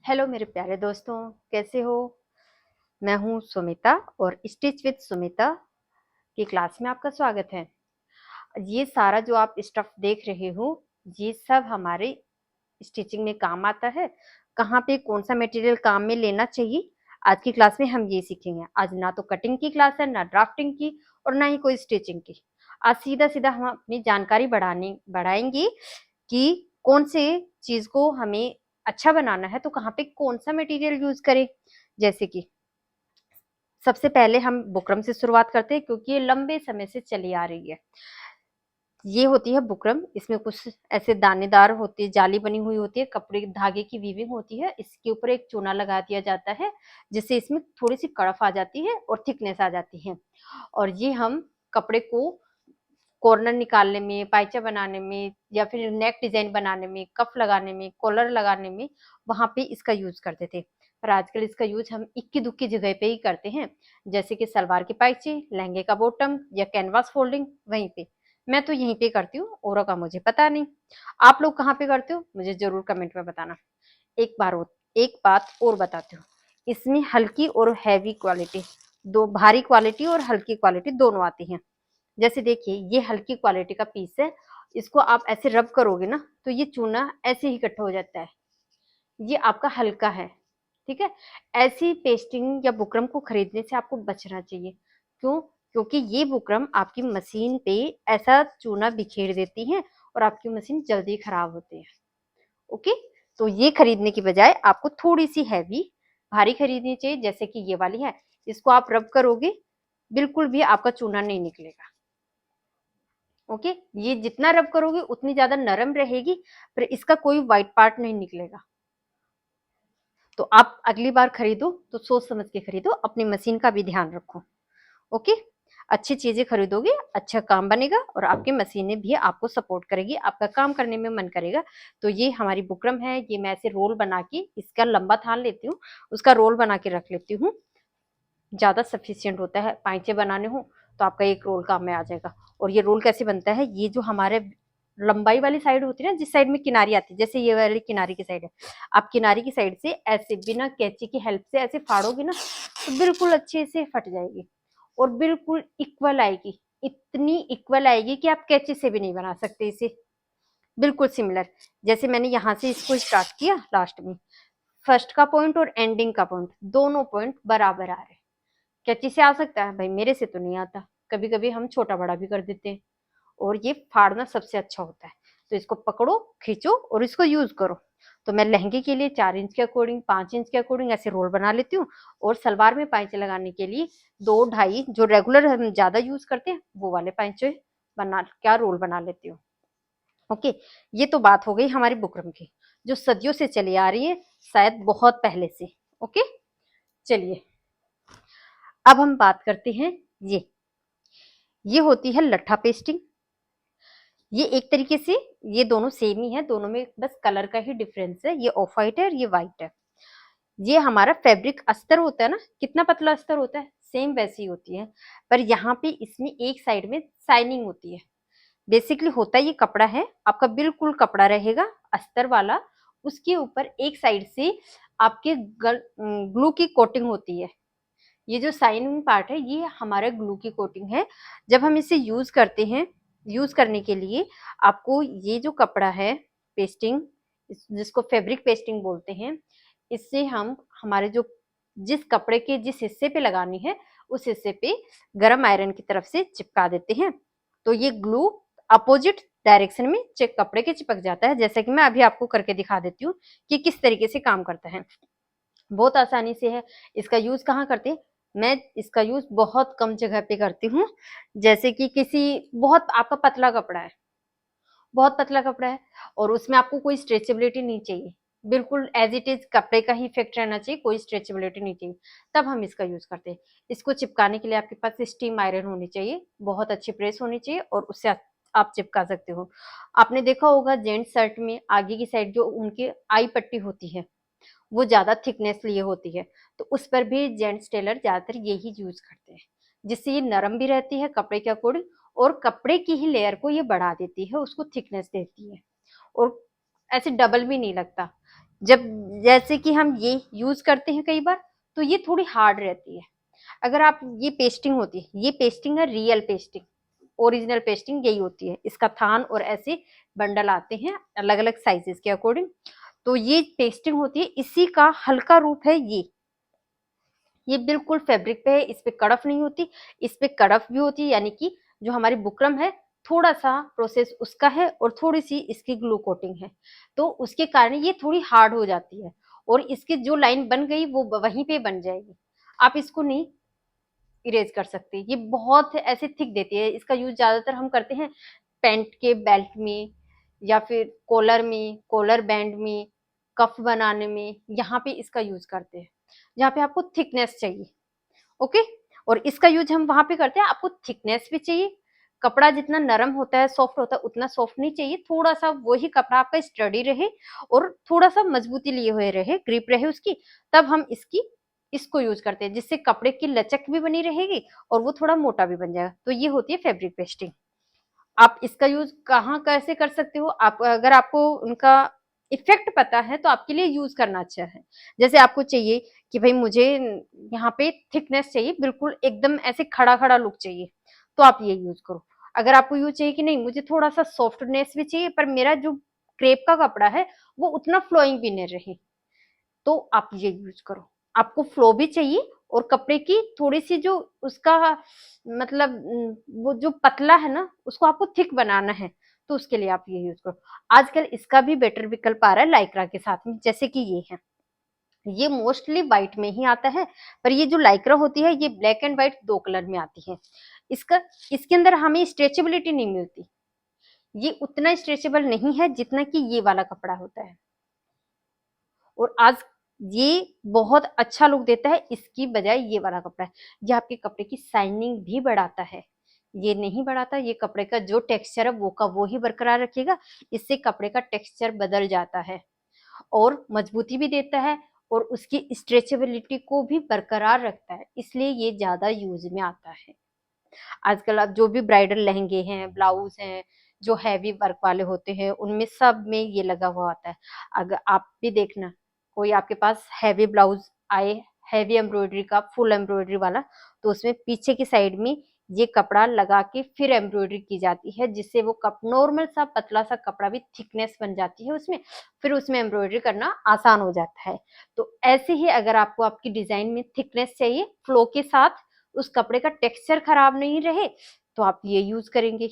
Hello मेरे प्यारे दोस्तों, कैसे हो। मैं हूँ सुमिता और स्टिच विद सुमिता की क्लास में आपका स्वागत है। ये सारा जो आप स्टफ देख रहे हो, ये सब हमारे स्टिचिंग में काम आता है। कहाँ पे कौन सा मटेरियल काम में लेना चाहिए, आज की क्लास में हम ये सीखेंगे। आज ना तो कटिंग की क्लास है, ना ड्राफ्टिंग की, और ना ही कोई स्टिचिंग की। आज सीधा सीधा हम अपनी जानकारी बढ़ाएंगे कि कौन से चीज को हमें अच्छा बनाना है तो कहाँ पे कौन सा मटेरियल यूज करें। जैसे कि सबसे पहले हम बुकरम से शुरुआत करते हैं, क्योंकि ये लंबे समय से चली आ रही है। ये होती है बुकरम, इसमें कुछ ऐसे दानेदार होती है, जाली बनी हुई होती है, कपड़े धागे की वीविंग होती है। इसके ऊपर एक चूना लगा दिया जाता है, जिससे इसमें थोड़ी सी कड़फ आ जाती है और थिकनेस आ जाती है। और ये हम कपड़े को कॉर्नर निकालने में, पाइचा बनाने में, या फिर नेक डिजाइन बनाने में, कफ लगाने में, कॉलर लगाने में, वहां पे इसका यूज करते थे। पर आजकल इसका यूज हम इक्की दुक्की जगह पे ही करते हैं, जैसे कि सलवार के पाइचे, लहंगे का बॉटम, या कैनवास फोल्डिंग। वहीं पे मैं तो यहीं पे करती हूँ, औरों का मुझे पता नहीं। आप लोग कहाँ पे करते हो मुझे जरूर कमेंट में बताना। एक बात और बताती हूँ, इसमें हल्की और हैवी क्वालिटी, दो भारी क्वालिटी और हल्की क्वालिटी दोनों आती है। जैसे देखिए, ये हल्की क्वालिटी का पीस है। इसको आप ऐसे रब करोगे ना तो ये चूना ऐसे ही इकट्ठा हो जाता है। ये आपका हल्का है, ठीक है। ऐसी पेस्टिंग या बुकरम को खरीदने से आपको बचना चाहिए। क्यों? क्योंकि ये बुकरम आपकी मशीन पे ऐसा चूना बिखेर देती है और आपकी मशीन जल्दी खराब होती है। ओके, तो ये खरीदने की बजाय आपको थोड़ी सी हैवी, भारी खरीदनी चाहिए, जैसे कि ये वाली है। इसको आप रब करोगे, बिल्कुल भी आपका चूना नहीं निकलेगा। ओके, ये जितना रब करोगे उतनी ज्यादा नरम रहेगी, पर इसका कोई व्हाइट पार्ट नहीं निकलेगा। तो आप अगली बार खरीदो तो सोच समझ के खरीदो, अपनी मशीन का भी ध्यान रखो। ओके, अच्छी चीजें खरीदोगे, अच्छा काम बनेगा और आपकी मशीनें भी आपको सपोर्ट करेगी, आपका काम करने में मन करेगा। तो ये हमारी बुकरम है, ये मैं ऐसे रोल बना के इसका लंबा थान लेती हूँ, उसका रोल बना के रख लेती हूँ। ज्यादा सफिशियंट होता है, पाइचे बनाने हो तो आपका एक रोल काम में आ जाएगा। और ये रोल कैसे बनता है, ये जो हमारे लंबाई वाली साइड होती है ना, जिस साइड में किनारी आती है, जैसे ये वाली किनारी की साइड है, आप किनारी की साइड से ऐसे बिना कैंची की हेल्प से ऐसे फाड़ोगे ना, तो बिल्कुल अच्छे से फट जाएगी और बिल्कुल इक्वल आएगी। इतनी इक्वल आएगी कि आप कैंची से भी नहीं बना सकते इसे। बिल्कुल सिमिलर, जैसे मैंने यहाँ से इसको स्टार्ट किया, लास्ट में फर्स्ट का पॉइंट और एंडिंग का पॉइंट दोनों पॉइंट बराबर आ रहे हैं। कैंची से आ सकता है भाई, मेरे से तो नहीं आता। कभी कभी हम छोटा बड़ा भी कर देते हैं, और ये फाड़ना सबसे अच्छा होता है। तो इसको पकड़ो, खींचो और इसको यूज करो। तो मैं लहंगे के लिए 4 इंच के अकॉर्डिंग, 5 इंच के अकॉर्डिंग ऐसे रोल बना लेती हूँ। और सलवार में पाइचे लगाने के लिए 2 ढाई, जो रेगुलर हम ज्यादा यूज करते हैं वो वाले पाइचे बना क्या रोल बना लेती हूँ। ओके, ये तो बात हो गई हमारी बुकरम की, जो सदियों से चली आ रही है, शायद बहुत पहले से। ओके, चलिए अब हम बात करते हैं। ये होती है लट्ठा पेस्टिंग। ये एक तरीके से ये दोनों सेम ही है, दोनों में बस कलर का ही डिफरेंस है। ये ऑफ वाइट है और ये वाइट है। ये हमारा फैब्रिक अस्तर होता है ना, कितना पतला अस्तर होता है, सेम वैसी होती है। पर यहाँ पे इसमें एक साइड में शाइनिंग होती है। बेसिकली होता ये कपड़ा है, आपका बिल्कुल कपड़ा रहेगा अस्तर वाला, उसके ऊपर एक साइड से आपके ग्लू की कोटिंग होती है। ये जो शाइनिंग पार्ट है ये हमारा ग्लू की कोटिंग है। जब हम इसे यूज करते हैं, यूज करने के लिए आपको ये जो कपड़ा है पेस्टिंग, जिसको फैब्रिक पेस्टिंग बोलते हैं, इससे हम हमारे जो जिस कपड़े के जिस हिस्से पे लगानी है उस हिस्से पे गरम आयरन की तरफ से चिपका देते हैं। तो ये ग्लू अपोजिट डायरेक्शन में कपड़े के चिपक जाता है, जैसे कि मैं अभी आपको करके दिखा देती हूँ कि किस तरीके से काम करता है। बहुत आसानी से है। इसका यूज कहाँ करते हैं, मैं इसका यूज बहुत कम जगह पे करती हूँ। जैसे कि किसी बहुत आपका पतला कपड़ा है, बहुत पतला कपड़ा है, और उसमें आपको कोई स्ट्रेचेबिलिटी नहीं चाहिए, बिल्कुल एज इट इज कपड़े का ही इफेक्ट रहना चाहिए, कोई स्ट्रेचेबिलिटी नहीं चाहिए, तब हम इसका यूज करते हैं। इसको चिपकाने के लिए आपके पास स्टीम आयरन होनी चाहिए, बहुत अच्छी प्रेस होनी चाहिए, और उससे आप चिपका सकते हो। आपने देखा होगा जेंट्स शर्ट में आगे की साइड जो उनकी आई पट्टी होती है वो ज्यादा थिकनेस लिए होती है, तो उस पर भी जेंट्स टेलर ज्यादातर यही यूज करते हैं, जिससे ये नरम भी रहती है कपड़े के अकॉर्डिंग, और कपड़े की ही लेयर को ये बढ़ा देती है, उसको थिकनेस देती है, और ऐसे डबल भी नहीं लगता। जब जैसे कि हम ये यूज करते हैं कई बार, तो ये थोड़ी हार्ड रहती है। अगर आप ये पेस्टिंग होती है, ये पेस्टिंग है रियल पेस्टिंग, ओरिजिनल पेस्टिंग यही होती है। इसका थान और ऐसे बंडल आते हैं अलग अलग साइजेस के अकॉर्डिंग। तो ये पेस्टिंग होती है, इसी का हल्का रूप है ये बिल्कुल फैब्रिक पे है, इस पे कड़फ नहीं होती। इस पे कड़फ भी होती है, यानी कि जो हमारी बुकरम है थोड़ा सा प्रोसेस उसका है और थोड़ी सी इसकी ग्लू कोटिंग है, तो उसके कारण ये थोड़ी हार्ड हो जाती है। और इसकी जो लाइन बन गई वो वहीं पे बन जाएगी, आप इसको नहीं इरेज कर सकते। ये बहुत ऐसे थिक देती है। इसका यूज ज्यादातर हम करते हैं पैंट के बेल्ट में, या फिर कॉलर में, कॉलर बैंड में, कफ बनाने में, यहाँ पे इसका यूज करते हैं जहाँ पे आपको थिकनेस चाहिए। ओके। और इसका यूज हम वहां पे करते हैं, आपको थिकनेस भी चाहिए, कपड़ा जितना नरम होता है सॉफ्ट होता है उतना सॉफ्ट नहीं चाहिए, थोड़ा सा वही कपड़ा आपका स्टडी रहे और थोड़ा सा मजबूती लिए हुए रहे, ग्रिप रहे उसकी, तब हम इसको यूज करते हैं, जिससे कपड़े की लचक भी बनी रहेगी और वो थोड़ा मोटा भी बन जाएगा। तो ये होती है फैब्रिक पेस्टिंग। आप इसका यूज कहाँ कैसे कर सकते हो, आप अगर आपको उनका इफेक्ट पता है तो आपके लिए यूज करना अच्छा है। जैसे आपको चाहिए कि भाई मुझे यहाँ पे थिकनेस चाहिए, बिल्कुल एकदम ऐसे खड़ा खड़ा लुक चाहिए, तो आप ये यूज करो। अगर आपको यूज चाहिए कि नहीं मुझे थोड़ा सा सॉफ्टनेस भी चाहिए पर मेरा जो क्रेप का कपड़ा है वो उतना फ्लोइंग भी नहीं रहे, तो आप ये यूज करो। आपको फ्लो भी चाहिए और कपड़े की थोड़ी सी जो उसका मतलब वो जो पतला है ना उसको आपको थिक बनाना है, तो उसके लिए आप ये यूज करो। आजकल इसका भी बेटर विकल्प आ रहा है लाइक्रा के साथ में, जैसे कि ये है। ये मोस्टली व्हाइट में ही आता है, पर ये जो लाइक्रा होती है ये ब्लैक एंड व्हाइट दो कलर में आती है। इसका इसके अंदर हमें स्ट्रेचेबिलिटी नहीं मिलती, ये उतना स्ट्रेचेबल नहीं है जितना कि ये वाला कपड़ा होता है। और आज ये बहुत अच्छा लुक देता है, इसकी बजाय ये वाला कपड़ा है, ये आपके कपड़े की शाइनिंग भी बढ़ाता है। ये नहीं बढ़ाता, ये कपड़े का जो टेक्सचर है वो का वो ही बरकरार रखेगा, इससे कपड़े का टेक्सचर बदल जाता है और मजबूती भी देता है और उसकी स्ट्रेचेबिलिटी को भी बरकरार रखता है, इसलिए ये ज्यादा यूज में आता है। आजकल आप जो भी ब्राइडल लहंगे हैं, ब्लाउज हैं, जो हैवी वर्क वाले होते हैं उनमें सब में ये लगा हुआ आता है। अगर आप भी देखना कोई आपके पास हैवी ब्लाउज आए, हैवी एम्ब्रॉयडरी का, फुल एम्ब्रॉयडरी वाला, तो उसमें पीछे की साइड में ये कपड़ा लगा के फिर एम्ब्रॉयडरी की जाती है, जिससे वो कप नॉर्मल सा पतला सा कपड़ा भी थिकनेस बन जाती है उसमें, फिर उसमें एम्ब्रॉयडरी करना आसान हो जाता है। तो ऐसे ही अगर आपको आपकी डिजाइन में थिकनेस चाहिए फ्लो के साथ, उस कपड़े का टेक्सचर खराब नहीं रहे, तो आप ये यूज करेंगे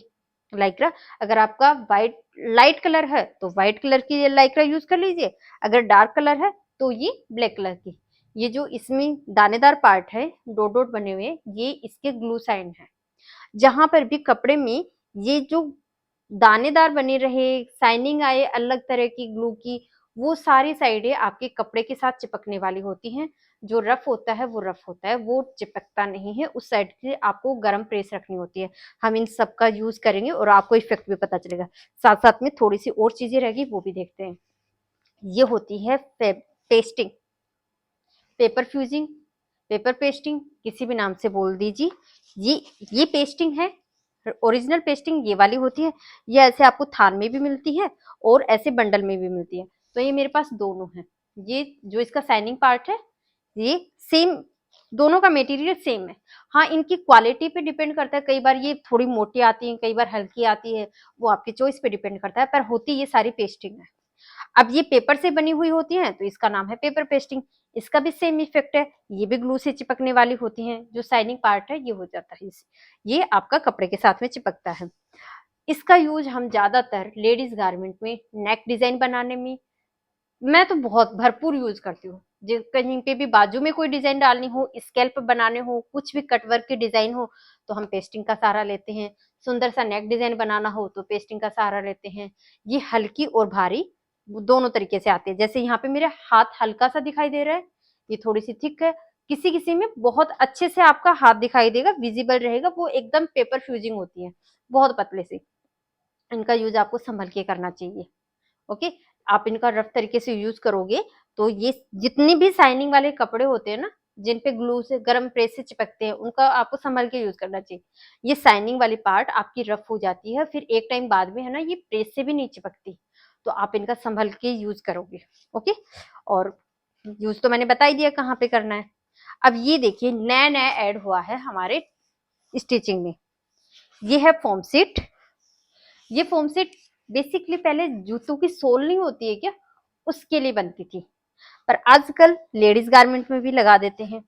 लाइक्रा। अगर आपका वाइट लाइट कलर है तो व्हाइट कलर की लाइक्रा यूज कर लीजिए, अगर डार्क कलर है तो ये ब्लैक कलर की। ये जो इसमें दानेदार पार्ट है, डॉट डॉट बने हुए, ये इसके ग्लू साइन है। जहां पर भी कपड़े में ये जो दानेदार बने रहे, शाइनिंग आए अलग तरह की ग्लू की, वो सारी साइडें आपके कपड़े के साथ चिपकने वाली होती हैं। जो रफ होता है वो रफ होता है, वो चिपकता नहीं है, उस साइड की आपको गर्म प्रेस रखनी होती है। हम इन सब का यूज करेंगे और आपको इफेक्ट भी पता चलेगा। साथ साथ में थोड़ी सी और चीजें रहेगी वो भी देखते हैं। ये होती है pasting, paper fusing, paper pasting, किसी भी नाम से बोल दीजिए। ये ये पेस्टिंग है, ओरिजिनल पेस्टिंग ये वाली होती है। ये ऐसे आपको थान में भी मिलती है और ऐसे बंडल में भी मिलती है, तो ये मेरे पास दोनों है। ये जो इसका साइनिंग पार्ट है ये सेम, दोनों का मटेरियल सेम है। हाँ, इनकी क्वालिटी पे डिपेंड करता है, कई बार ये थोड़ी मोटी आती है, कई बार हल्की आती है, वो आपकी चॉइस पे डिपेंड करता है, पर होती ये सारी पेस्टिंग है। अब ये पेपर से बनी हुई होती हैं तो इसका नाम है पेपर पेस्टिंग। इसका भी सेम इफेक्ट है, ये भी ग्लू से चिपकने वाली होती हैं, जो शाइनिंग पार्ट है ये हो जाता है ये आपका कपड़े के साथ में चिपकता है। इसका यूज हम ज्यादातर लेडीज गारमेंट में, नेक डिजाइन बनाने में, मैं तो बहुत भरपूर यूज करती हूँ। कहीं पे भी बाजू में कोई डिजाइन डालनी हो, स्कैल्प बनाने हो, कुछ भी कटवर्क की डिजाइन हो, तो हम पेस्टिंग का सहारा लेते हैं। सुंदर सा नेक डिजाइन बनाना हो तो पेस्टिंग का सहारा लेते हैं। ये हल्की और भारी दोनों तरीके से आती है। जैसे यहाँ पे मेरे हाथ हल्का सा दिखाई दे रहा है, ये थोड़ी सी थिक है, किसी किसी में बहुत अच्छे से आपका हाथ दिखाई देगा, विजिबल रहेगा, वो एकदम पेपर फ्यूजिंग होती है, बहुत पतले से। इनका यूज आपको संभल के करना चाहिए। ओके। आप इनका रफ तरीके से यूज करोगे तो ये जितनी भी शाइनिंग वाले कपड़े होते हैं ना, जिन पे ग्लू से गर्म प्रेस से चिपकते हैं, उनका आपको संभल के यूज करना चाहिए। ये शाइनिंग वाली पार्ट आपकी रफ हो जाती है, फिर एक टाइम बाद में है ना ये प्रेस से भी नहीं चिपकती, तो आप इनका संभल के यूज करोगे। ओके, और यूज तो मैंने बता ही दिया कहाँ पे करना है। अब ये देखिए नया नया ऐड हुआ है हमारे स्टिचिंग में, ये है फोम सीट। ये फोम सीट बेसिकली पहले जूतों की सोल नहीं होती है क्या, उसके लिए बनती थी, पर आजकल लेडीज गारमेंट में भी लगा देते हैं।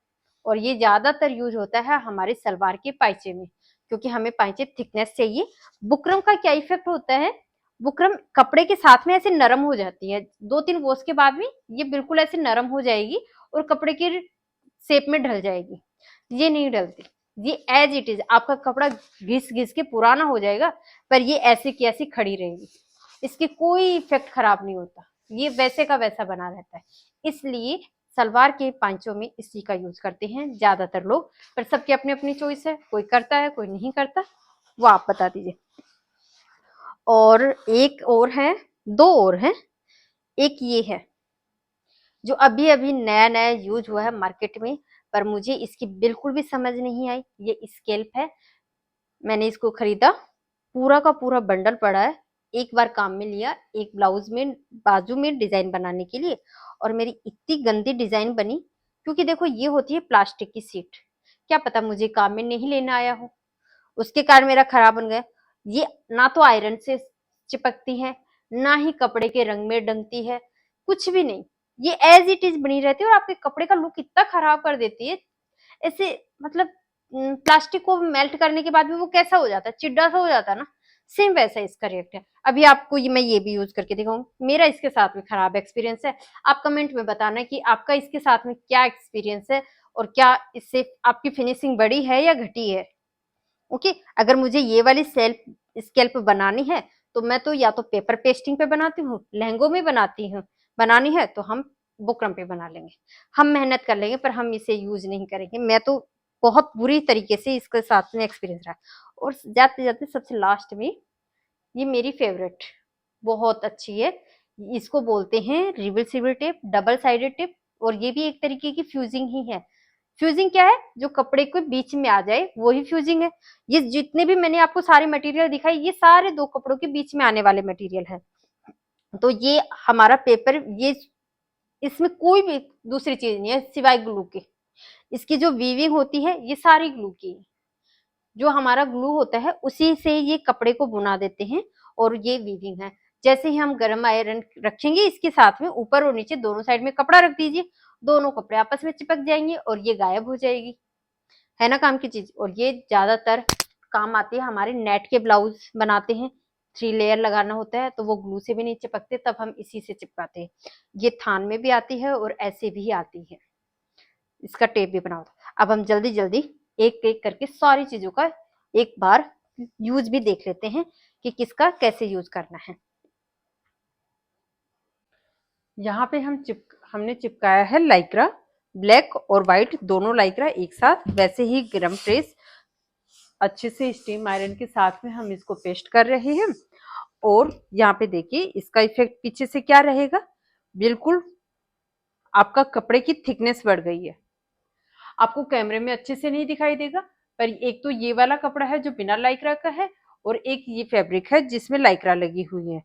और ये ज्यादातर यूज होता है हमारे सलवार के पाइचे में, क्योंकि हमें पाइचे थिकनेस चाहिए। बुकरम का क्या इफेक्ट होता है, बुकरम कपड़े के साथ में ऐसे नरम हो जाती है, 2-3 वॉश के बाद में ये बिल्कुल ऐसे नरम हो जाएगी और कपड़े के शेप में ढल जाएगी। ये नहीं ढलती, ये एज इट इज आपका कपड़ा घिस घिस के पुराना हो जाएगा, पर ये ऐसी की ऐसी खड़ी रहेगी, इसके कोई इफेक्ट खराब नहीं होता, ये वैसे का वैसा बना रहता है। इसलिए सलवार के पांचों में इसी का यूज करते हैं ज्यादातर लोग, पर सबकी अपनी अपनी चॉइस है, कोई करता है कोई नहीं करता, वो आप बता दीजिए। और एक और है, दो और हैं, एक ये है जो अभी अभी नया नया यूज हुआ है मार्केट में, पर मुझे इसकी बिल्कुल भी समझ नहीं आई। ये स्केल्प है, मैंने इसको खरीदा, पूरा का पूरा बंडल पड़ा है, एक बार काम में लिया, एक ब्लाउज में बाजू में डिजाइन बनाने के लिए, और मेरी इतनी गंदी डिजाइन बनी, क्योंकि देखो ये होती है प्लास्टिक की सीट, क्या पता मुझे काम में नहीं लेना आया हो, उसके कारण मेरा खराब बन गया। ये ना तो आयरन से चिपकती है, ना ही कपड़े के रंग में डंगती है, कुछ भी नहीं, ये एज इट इज बनी रहती है और आपके कपड़े का लुक इतना खराब कर देती है। ऐसे मतलब प्लास्टिक को मेल्ट करने के बाद भी वो कैसा हो जाता है, चिड्डा सा हो जाता है ना, सेम वैसा इसका रिएक्ट है। अभी आपको ये मैं ये भी यूज करके दिखाऊंगी, मेरा इसके साथ में खराब एक्सपीरियंस है। आप कमेंट में बताना कि आपका इसके साथ में क्या एक्सपीरियंस है, और क्या इससे आपकी फिनिशिंग बढ़ी है या घटी है। ओके, अगर मुझे ये वाली सेल्फ स्केल्प बनानी है तो मैं तो या तो पेपर पेस्टिंग पे बनाती हूँ, लहंगों में बनाती हूँ, बनानी है तो हम बुकरम पे बना लेंगे, हम मेहनत कर लेंगे, पर हम इसे यूज नहीं करेंगे। मैं तो बहुत बुरी तरीके से इसके साथ में एक्सपीरियंस रहा। और जाते जाते सबसे लास्ट में ये मेरी फेवरेट, बहुत अच्छी है, इसको बोलते हैं reversible tape, double sided tape, और ये भी एक तरीके की फ्यूजिंग ही है। फ्यूजिंग क्या है, जो कपड़े के बीच में आ जाए वही फ्यूजिंग है। ये जितने भी मैंने आपको सारे मटेरियल दिखाई, ये सारे दो कपड़ों के बीच में आने वाले मटेरियल है। तो ये हमारा पेपर, ये इसमें कोई भी दूसरी चीज नहीं है सिवाय ग्लू के। इसकी जो वीविंग होती है ये सारी ग्लू की है, जो हमारा ग्लू होता है उसी से ये कपड़े को बुना देते हैं, और ये वीविंग है। जैसे ही हम गर्म आयरन रखेंगे इसके साथ में, ऊपर और नीचे दोनों साइड में कपड़ा रख दीजिए, दोनों कपड़े आपस में चिपक जाएंगे और ये गायब हो जाएगी, है ना काम की चीज। और ये ज्यादातर काम आती है हमारे नेट के ब्लाउज बनाते हैं, 3 लेयर लगाना होता है तो वो ग्लू से भी नहीं चिपकते, तब हम इसी से चिपकाते हैं। ये थान में भी आती है और ऐसे भी आती है, इसका टेप भी बना होता है। अब हम जल्दी जल्दी एक एक करके सारी चीजों का एक बार यूज भी देख लेते हैं कि किसका कैसे यूज करना है। यहाँ पे हमने चिपकाया है लाइक्रा, ब्लैक और व्हाइट दोनों लाइक्रा एक साथ, वैसे ही गरम प्रेस अच्छे से स्टीम आयरन के साथ में हम इसको पेस्ट कर रहे हैं। और यहाँ पे देखिए इसका इफेक्ट पीछे से क्या रहेगा, बिल्कुल आपका कपड़े की थिकनेस बढ़ गई है। आपको कैमरे में अच्छे से नहीं दिखाई देगा, पर एक तो ये वाला कपड़ा है जो बिना लाइक्रा का है, और एक ये फैब्रिक है जिसमें लाइक्रा लगी हुई है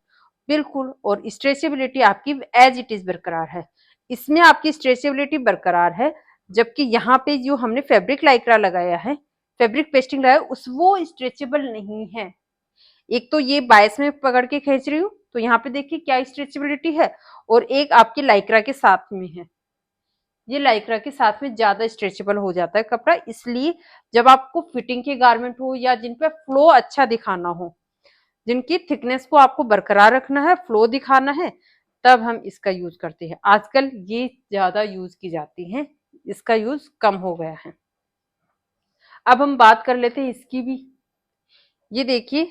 बिल्कुल। और स्ट्रेचेबिलिटी आपकी एज इट इज बरकरार है, इसमें आपकी स्ट्रेचेबिलिटी बरकरार है, जबकि यहाँ पे जो हमने फैब्रिक लाइक्रा लगाया है, फैब्रिक पेस्टिंग लगाया उस वो स्ट्रेचेबल नहीं है। एक तो ये बायस में पकड़ के खींच रही हूँ तो यहाँ पे देखिए क्या स्ट्रेचेबिलिटी है, और एक आपकी लाइक्रा के साथ में है, ये लाइक्रा के साथ में ज्यादा स्ट्रेचेबल हो जाता है कपड़ा। इसलिए जब आपको फिटिंग के गारमेंट हो या जिन पे फ्लो अच्छा दिखाना हो, जिनकी थिकनेस को आपको बरकरार रखना है, फ्लो दिखाना है, तब हम इसका यूज करते हैं। आजकल ये ज्यादा यूज की जाती है, इसका यूज कम हो गया है। अब हम बात कर लेते हैं इसकी भी। ये देखिए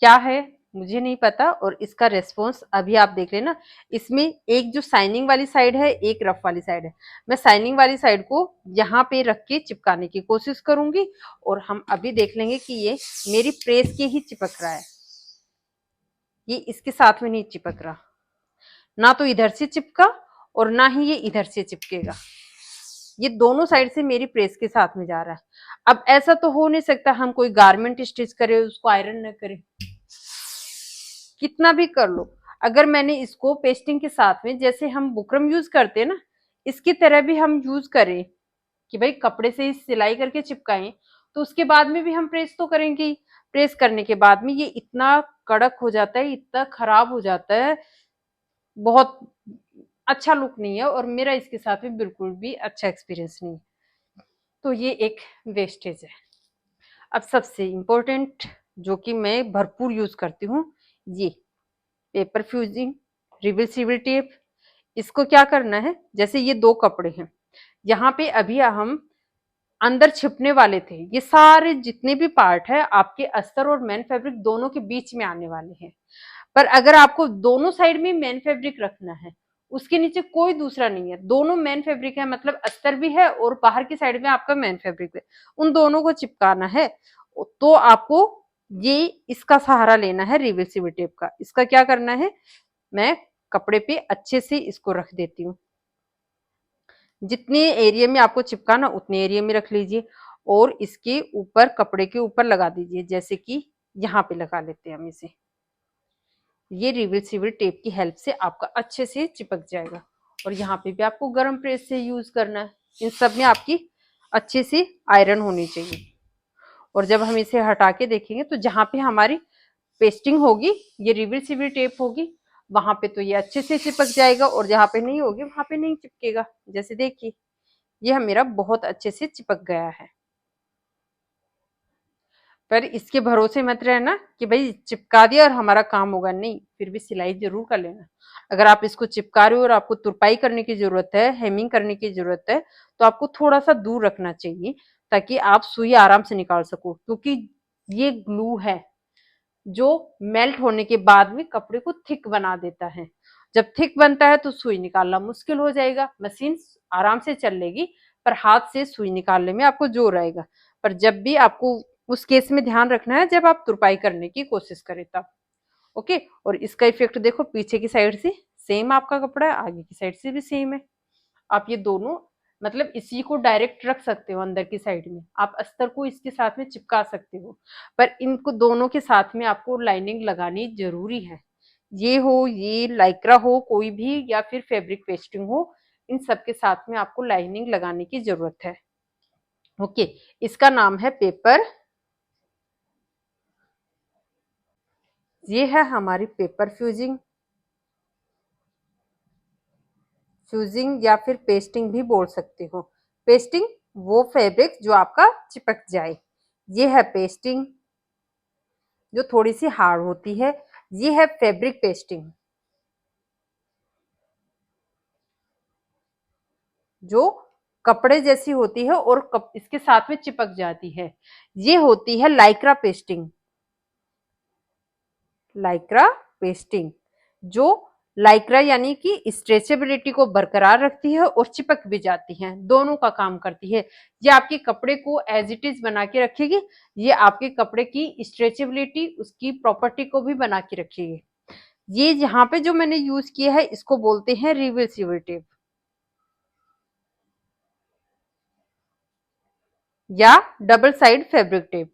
क्या है मुझे नहीं पता, और इसका रेस्पॉन्स अभी आप देख लेना। इसमें एक जो शाइनिंग वाली साइड है, एक रफ वाली साइड है, मैं शाइनिंग वाली साइड को यहाँ पे रख के चिपकाने की कोशिश करूंगी, और हम अभी देख लेंगे कि ये मेरी प्रेस के ही चिपक रहा है, ये इसके साथ में नहीं चिपक रहा, ना तो इधर से चिपका और ना ही ये इधर से चिपकेगा, ये दोनों साइड से मेरी प्रेस के साथ में जा रहा है। अब ऐसा तो हो नहीं सकता हम कोई गारमेंट स्टिच करे उसको आयरन न करें, कितना भी कर लो। अगर मैंने इसको पेस्टिंग के साथ में जैसे हम बुकरम यूज करते हैं ना, इसकी तरह भी हम यूज करें कि भाई कपड़े से सिलाई करके चिपकाएं, तो उसके बाद में भी हम प्रेस तो करेंगे। प्रेस करने के बाद में ये इतना कड़क हो जाता है, इतना खराब हो जाता है, बहुत अच्छा लुक नहीं है, और मेरा इसके साथ में बिल्कुल भी अच्छा एक्सपीरियंस नहीं है। तो ये एक वेस्टेज है। अब सबसे इम्पोर्टेंट जो कि मैं भरपूर यूज करती हूँ, ये पेपर फ्यूजिंग रिवर्सिबल टेप। इसको क्या करना है, जैसे ये दो कपड़े हैं, यहाँ पे अभी हम अंदर छिपने वाले थे, ये सारे जितने भी पार्ट है आपके अस्तर और मेन फैब्रिक दोनों के बीच में आने वाले हैं। पर अगर आपको दोनों साइड में मेन फैब्रिक रखना है, उसके नीचे कोई दूसरा नहीं है, दोनों मेन फैब्रिक है, मतलब अस्तर भी है और बाहर की साइड में आपका मेन फैब्रिक है, उन दोनों को चिपकाना है, तो आपको ये इसका सहारा लेना है रिवर्सिबल टेप का। इसका क्या करना है, मैं कपड़े पे अच्छे से इसको रख देती हूँ, जितने एरिया में आपको चिपकाना उतने एरिया में रख लीजिए, और इसके ऊपर कपड़े के ऊपर लगा दीजिए, जैसे कि यहाँ पे लगा लेते हैं हम इसे। ये रिवर्सिबल टेप की हेल्प से आपका अच्छे से चिपक जाएगा। और यहाँ पे भी आपको गर्म प्रेस से यूज करना है, इन सब में आपकी अच्छे से आयरन होनी चाहिए। और जब हम इसे हटा के देखेंगे तो जहाँ पे हमारी पेस्टिंग होगी, ये रिवर्सिबल टेप होगी, वहां पे तो ये अच्छे से चिपक जाएगा, और जहाँ पे नहीं होगी वहां पे नहीं चिपकेगा। जैसे देखिए ये मेरा बहुत अच्छे से चिपक गया है। पर इसके भरोसे मत रहना कि भाई चिपका दिया और हमारा काम होगा, नहीं, फिर भी सिलाई जरूर कर लेना। अगर आप इसको चिपका रहे हो और आपको तुरपाई करने की जरूरत है, हेमिंग करने की जरूरत है, तो आपको थोड़ा सा दूर रखना चाहिए, ताकि आप सुई आराम से निकाल सको, क्योंकि ये ग्लू है जो मेल्ट होने के बाद में कपड़े को थिक बना देता है। जब थिक बनता है तो सुई निकालना मुश्किल हो जाएगा। मशीन आराम से चल लेगी, पर हाथ से सुई निकालने में आपको जोर आएगा। पर जब भी आपको उस केस में ध्यान रखना है जब आप तुरपाई करने की कोशिश करें तब। ओके। और इसका इफेक्ट देखो, पीछे की साइड से सेम आपका कपड़ा है, आगे की साइड से भी सेम है। आप ये दोनों मतलब इसी को डायरेक्ट रख सकते हो अंदर की साइड में, आप अस्तर को इसके साथ में चिपका सकते हो, पर इनको दोनों के साथ में आपको लाइनिंग लगानी जरूरी है। ये हो, ये लाइक्रा हो कोई भी, या फिर फैब्रिक पेस्टिंग हो, इन सब के साथ में आपको लाइनिंग लगाने की जरूरत है। ओके। इसका नाम है पेपर, ये है हमारी पेपर फ्यूजिंग। फ्यूजिंग या फिर पेस्टिंग भी बोल सकते हो। पेस्टिंग वो फैब्रिक जो आपका चिपक जाए, ये है पेस्टिंग जो थोड़ी सी हार्ड होती है, ये है फैब्रिक पेस्टिंग जो कपड़े जैसी होती है और इसके साथ में चिपक जाती है। ये होती है लाइक्रा पेस्टिंग। लाइक्रा पेस्टिंग जो लाइक्रा यानी कि स्ट्रेचेबिलिटी को बरकरार रखती है और चिपक भी जाती है, दोनों का काम करती है। ये आपके कपड़े को एज इट इज बना के रखेगी, ये आपके कपड़े की स्ट्रेचेबिलिटी उसकी प्रॉपर्टी को भी बना के रखेगी। ये यहाँ पे जो मैंने यूज किया है इसको बोलते हैं रिवर्सिबल टेप या double side fabric tape.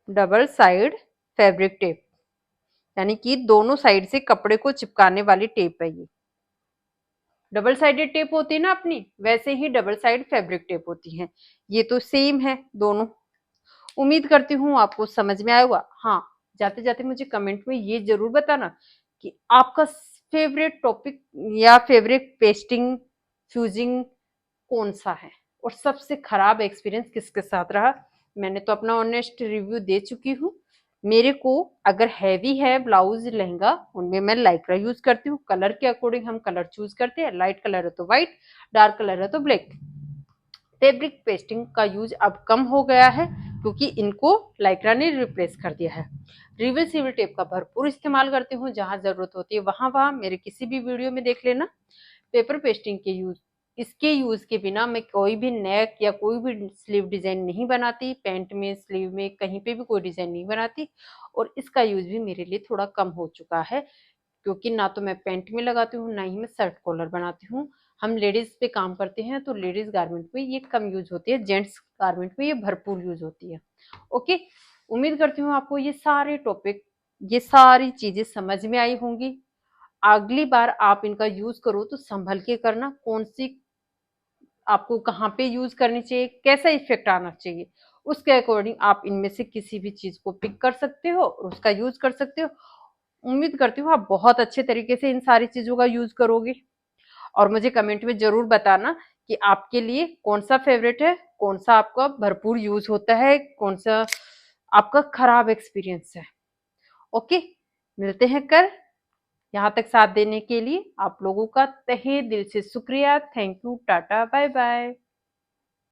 Double side fabric tape यानी कि दोनों साइड से कपड़े को चिपकाने वाली टेप है। ये डबल साइडेड टेप होती है ना अपनी, वैसे ही डबल साइड फैब्रिक टेप होती है। ये तो सेम है दोनों। उम्मीद करती हूँ आपको समझ में आया होगा। हाँ, जाते जाते मुझे कमेंट में ये जरूर बताना कि आपका फेवरेट टॉपिक या फेवरेट पेस्टिंग फ्यूजिंग कौन सा है, और सबसे खराब एक्सपीरियंस किसके साथ रहा। मैंने तो अपना ऑनेस्ट रिव्यू दे चुकी हूँ। मेरे को अगर हैवी है ब्लाउज लहंगा, उनमें मैं लाइक्रा यूज करती हूँ, कलर के अकॉर्डिंग हम कलर चूज करते हैं, लाइट कलर है तो व्हाइट, डार्क कलर है तो ब्लैक। फैब्रिक पेस्टिंग का यूज अब कम हो गया है क्योंकि इनको लाइक्रा ने रिप्लेस कर दिया है। रिवर्सिबल टेप का भरपूर इस्तेमाल करती हूँ, जहां जरूरत होती है वहां वहां मेरे किसी भी वीडियो में देख लेना। पेपर पेस्टिंग के यूज, इसके यूज के बिना मैं कोई भी नेक या कोई भी स्लीव डिजाइन नहीं बनाती, पैंट में स्लीव में कहीं पे भी कोई डिजाइन नहीं बनाती। और इसका यूज भी मेरे लिए थोड़ा कम हो चुका है, क्योंकि ना तो मैं पैंट में लगाती हूँ ना ही मैं शर्ट कॉलर बनाती हूँ। हम लेडीज पे काम करते हैं तो लेडीज गारमेंट में ये कम यूज होती है, जेंट्स गारमेंट में ये भरपूर यूज होती है। ओके। उम्मीद करती हूँ आपको ये सारे टॉपिक ये सारी चीजें समझ में आई होंगी। अगली बार आप इनका यूज करो तो संभल के करना, कौन सी आपको कहाँ पे यूज करनी चाहिए, कैसा इफेक्ट आना चाहिए, उसके अकॉर्डिंग आप इनमें से किसी भी चीज को पिक कर सकते हो और उसका यूज कर सकते हो। उम्मीद करती हूँ आप बहुत अच्छे तरीके से इन सारी चीजों का यूज करोगे और मुझे कमेंट में जरूर बताना कि आपके लिए कौन सा फेवरेट है, कौन सा आपका भरपूर यूज होता है, कौन सा आपका खराब एक्सपीरियंस है। ओके, मिलते हैं कल। यहाँ तक साथ देने के लिए आप लोगों का तहे दिल से शुक्रिया। Thank you, tata, bye bye.